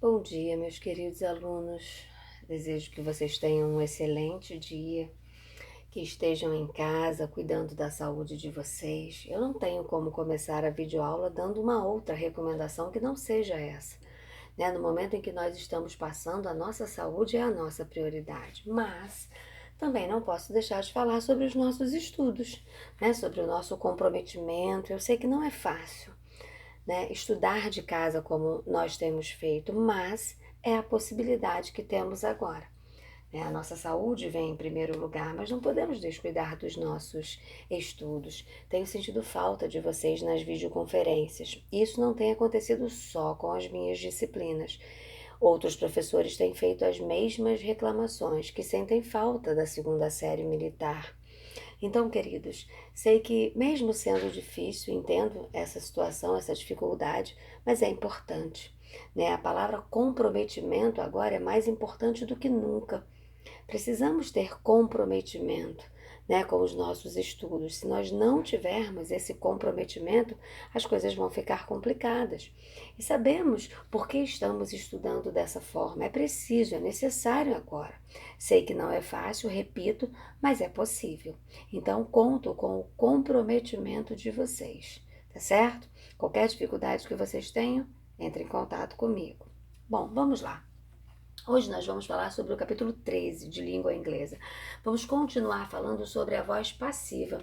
Bom dia, meus queridos alunos. Desejo que vocês tenham um excelente dia, que estejam em casa cuidando da saúde de vocês. Eu não tenho como começar a videoaula dando uma outra recomendação que não seja essa, né? No momento em que nós estamos passando, a nossa saúde é a nossa prioridade. Mas também não posso deixar de falar sobre os nossos estudos, né? Sobre o nosso comprometimento. Eu sei que não é fácil, né, estudar de casa como nós temos feito, mas é a possibilidade que temos agora, né? A nossa saúde vem em primeiro lugar, mas não podemos descuidar dos nossos estudos. Tenho sentido falta de vocês nas videoconferências. Isso não tem acontecido só com as minhas disciplinas. Outros professores têm feito as mesmas reclamações, que sentem falta da segunda série militar. Então, queridos, sei que mesmo sendo difícil, entendo essa situação, essa dificuldade, mas é importante, né? A palavra comprometimento agora é mais importante do que nunca. Precisamos ter comprometimento, né, com os nossos estudos. Se nós não tivermos esse comprometimento, as coisas vão ficar complicadas. E sabemos por que estamos estudando dessa forma. É preciso, é necessário agora. Sei que não é fácil, repito, mas é possível. Então, conto com o comprometimento de vocês, tá certo? Qualquer dificuldade que vocês tenham, entre em contato comigo. Bom, vamos lá. Hoje nós vamos falar sobre o capítulo 13 de língua inglesa. Vamos continuar falando sobre a voz passiva.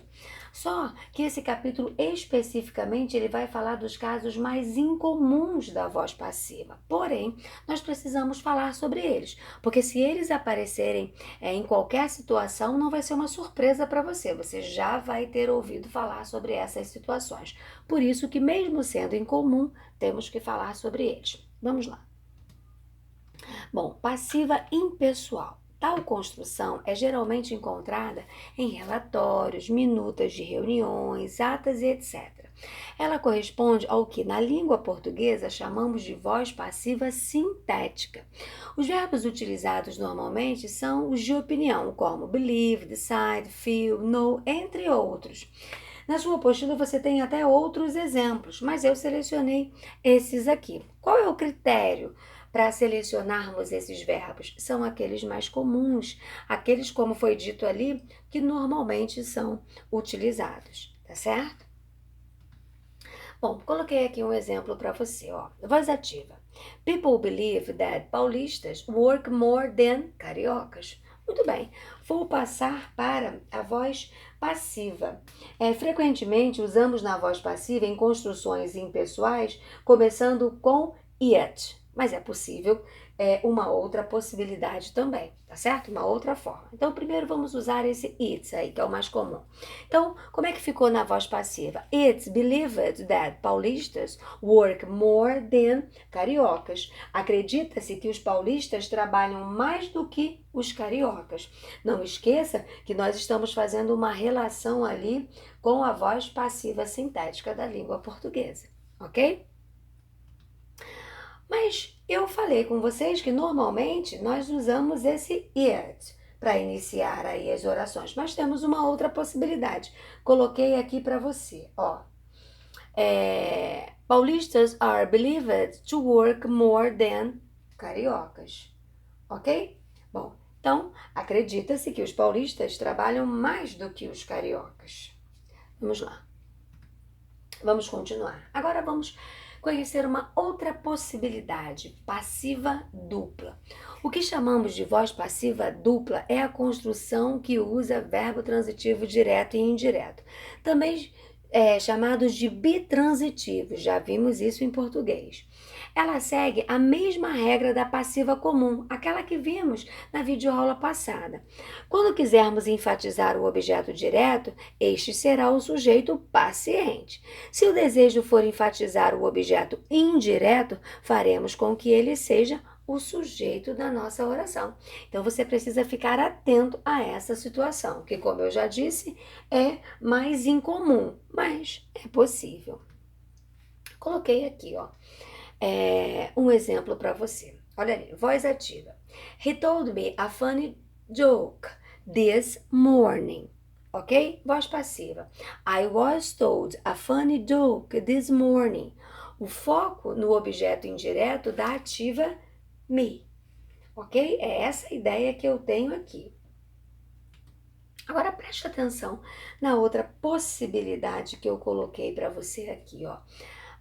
Só que esse capítulo especificamente ele vai falar dos casos mais incomuns da voz passiva. Porém, nós precisamos falar sobre eles, porque se eles aparecerem em qualquer situação, não vai ser uma surpresa para você. Você já vai ter ouvido falar sobre essas situações. Por isso que mesmo sendo incomum, temos que falar sobre eles. Vamos lá. Bom, passiva impessoal. Tal construção é geralmente encontrada em relatórios, minutas de reuniões, atas e etc. Ela corresponde ao que na língua portuguesa chamamos de voz passiva sintética. Os verbos utilizados normalmente são os de opinião, como believe, decide, feel, know, entre outros. Na sua apostila você tem até outros exemplos, mas eu selecionei esses aqui. Qual é o critério para selecionarmos esses verbos? São aqueles mais comuns, aqueles, como foi dito ali, que normalmente são utilizados, tá certo? Bom, coloquei aqui um exemplo para você, ó. Voz ativa. People believe that paulistas work more than cariocas. Muito bem, vou passar para a voz passiva. Frequentemente usamos na voz passiva em construções impessoais, começando com it, mas é possível uma outra possibilidade também, tá certo? Uma outra forma. Então, primeiro vamos usar esse it aí, que é o mais comum. Então, como é que ficou na voz passiva? It's believed that paulistas work more than cariocas. Acredita-se que os paulistas trabalham mais do que os cariocas. Não esqueça que nós estamos fazendo uma relação ali com a voz passiva sintética da língua portuguesa, ok? Mas eu falei com vocês que normalmente nós usamos esse it para iniciar aí as orações, mas temos uma outra possibilidade. Coloquei aqui para você, ó. Paulistas are believed to work more than cariocas, ok? Bom, então acredita-se que os paulistas trabalham mais do que os cariocas. Vamos lá. Vamos continuar. Agora vamos conhecer uma outra possibilidade, passiva dupla. O que chamamos de voz passiva dupla é a construção que usa verbo transitivo direto e indireto. Também chamados de bitransitivos, já vimos isso em português. Ela segue a mesma regra da passiva comum, aquela que vimos na videoaula passada. Quando quisermos enfatizar o objeto direto, este será o sujeito paciente. Se o desejo for enfatizar o objeto indireto, faremos com que ele seja o sujeito da nossa oração. Então você precisa ficar atento a essa situação, que, como eu já disse, é mais incomum, mas é possível. Coloquei aqui, ó, um exemplo para você. Olha ali, voz ativa. He told me a funny joke this morning. Ok? Voz passiva. I was told a funny joke this morning. O foco no objeto indireto da ativa me, ok? É essa a ideia que eu tenho aqui. Agora preste atenção na outra possibilidade que eu coloquei para você aqui, ó.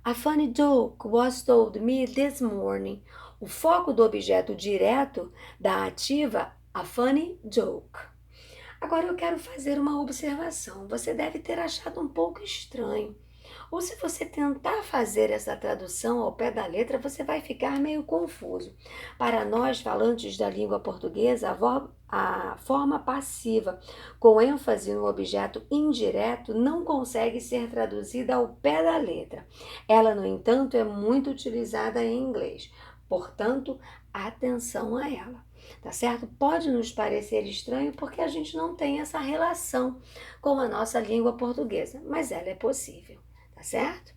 A funny joke was told me this morning. O foco do objeto direto da ativa, a funny joke. Agora eu quero fazer uma observação. Você deve ter achado um pouco estranho. Ou se você tentar fazer essa tradução ao pé da letra, você vai ficar meio confuso. Para nós, falantes da língua portuguesa, a forma passiva, com ênfase no objeto indireto, não consegue ser traduzida ao pé da letra. Ela, no entanto, é muito utilizada em inglês. Portanto, atenção a ela. Tá certo? Pode nos parecer estranho porque a gente não tem essa relação com a nossa língua portuguesa, mas ela é possível. Tá certo?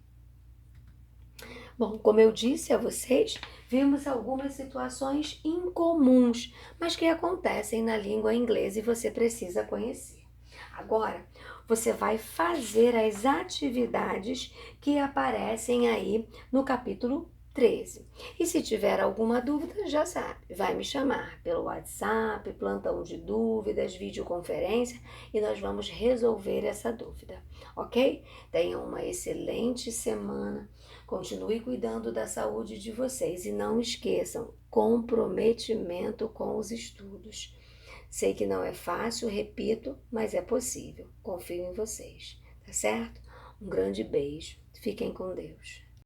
Bom, como eu disse a vocês, vimos algumas situações incomuns, mas que acontecem na língua inglesa e você precisa conhecer. Agora, você vai fazer as atividades que aparecem aí no capítulo 13. E se tiver alguma dúvida, já sabe, vai me chamar pelo WhatsApp, plantão de dúvidas, videoconferência e nós vamos resolver essa dúvida, ok? Tenham uma excelente semana, continue cuidando da saúde de vocês e não esqueçam, comprometimento com os estudos. Sei que não é fácil, repito, mas é possível. Confio em vocês, tá certo? Um grande beijo. Fiquem com Deus.